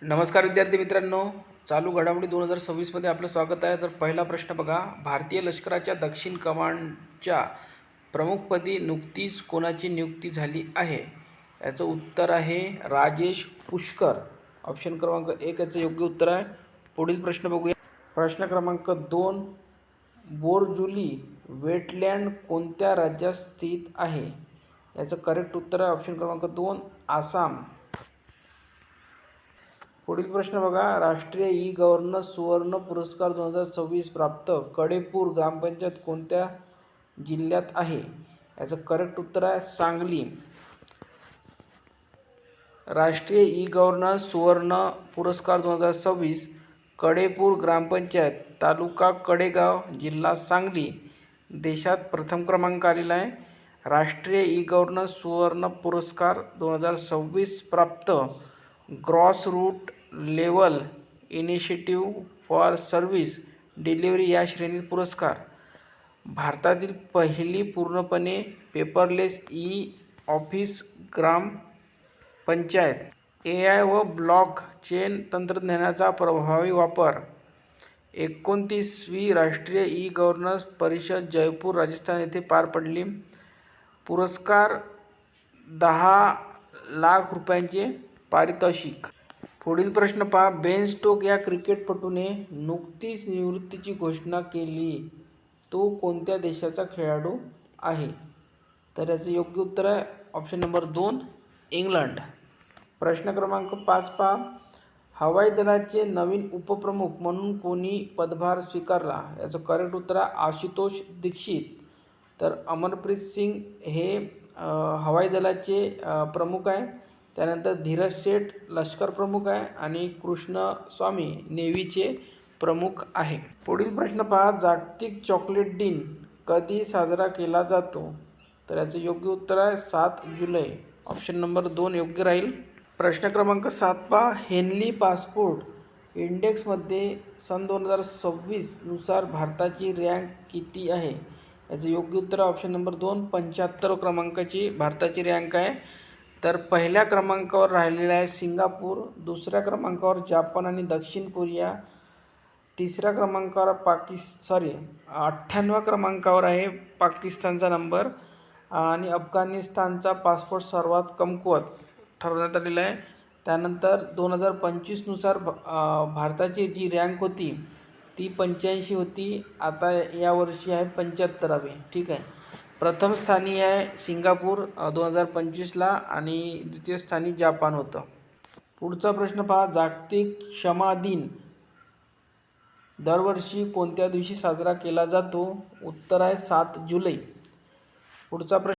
नमस्कार विद्यार्थी मित्रांनो, चालू घडामोडी 2026मध्ये आपलं स्वागत आहे. तर पहिला प्रश्न बघा, भारतीय लष्कराच्या दक्षिण कमांडच्या प्रमुखपदी नुकतीच कोणाची नियुक्ती झाली आहे? याचं उत्तर आहे राजेश पुष्कर. ऑप्शन क्रमांक 1 याचं योग्य उत्तर आहे. पुढील प्रश्न बघूया. प्रश्न क्रमांक 2, बोरजुली वेटलँड कोणत्या राज्यात स्थित आहे? याचं करेक्ट उत्तर आहे ऑप्शन क्रमांक 2 आसाम. पुढील प्रश्न बघा, राष्ट्रीय ई गव्हर्नन्स सुवर्ण पुरस्कार 2026 प्राप्त कडेपूर ग्रामपंचायत कोणत्या जिल्ह्यात आहे? याचं करेक्ट उत्तर आहे सांगली. राष्ट्रीय ई गव्हर्नन्स सुवर्ण पुरस्कार 2026 कडेपूर ग्रामपंचायत तालुका कडेगाव जिल्हा सांगली देशात प्रथम क्रमांक आलेला आहे. राष्ट्रीय ई गव्हर्नन्स सुवर्ण पुरस्कार 2026 प्राप्त grass root level initiative for service delivery या श्रेणीत पुरस्कार. भारतातील पहिली पूर्णपणे पेपरलेस ई ऑफिस ग्राम पंचायत. AI व ब्लॉक चेन तंत्रज्ञानाचा प्रभावी वापर. 29वी राष्ट्रीय ई गव्हर्नन्स परिषद जयपूर राजस्थान येथे पार पडली. पुरस्कार 10 लाख रुपयांचे पारितोषिक. पुढील प्रश्न पहा, बेन स्टोक या क्रिकेटपटूने नुकतीच निवृत्तीची घोषणा केली. तो कोणत्या देशाचा खेळाडू आहे? तर याचं योग्य उत्तर आहे ऑप्शन नंबर 2 इंग्लंड. प्रश्न क्रमांक 5 पहा, हवाई दलाचे नवीन उपप्रमुख म्हणून कोणी पदभार स्वीकारला? याचं करेक्ट उत्तर आहे आशुतोष दीक्षित. तर अमरप्रीत सिंग हे हवाई दलाचे प्रमुख आहे. त्यानंतर धीरज शेठ लष्कर प्रमुख आहे आणि कृष्ण स्वामी नेव्हीचे प्रमुख आहे. पुढील प्रश्न पहा, जागतिक चॉकलेट दिन कधी साजरा केला जातो? तर याचं योग्य उत्तर आहे 7 जुलै. ऑप्शन नंबर 2 योग्य राहील. प्रश्न क्रमांक 7 पहा, हेनली पासपोर्ट इंडेक्समध्ये सन 2026 नुसार भारताची रँक किती आहे? याचं योग्य उत्तर ऑप्शन नंबर 2 75 क्रमांकाची भारताची रँक आहे. तर पहिल्या क्रमांकावर राहिलेला आहे सिंगापूर, दुसऱ्या क्रमांकावर जापान आणि दक्षिण कोरिया, तिसऱ्या क्रमांकावर 98व्या क्रमांकावर आहे पाकिस्तानचा नंबर आणि अफगाणिस्तानचा पासपोर्ट सर्वात कमकुवत ठरवण्यात आलेला आहे. त्यानंतर 2025 नुसार भारताची जी रँक होती ती 85 होती. आता यावर्षी आहे 75वी. ठीक आहे. प्रथम स्थानी आहे सिंगापूर 2025ला आणि द्वितीय स्थानी जापान होतं. पुढचा प्रश्न पहा, जागतिक क्षमा दिन दरवर्षी कोणत्या दिवशी साजरा केला जातो? उत्तर आहे 7 जुलै. पुढचा प्रश्न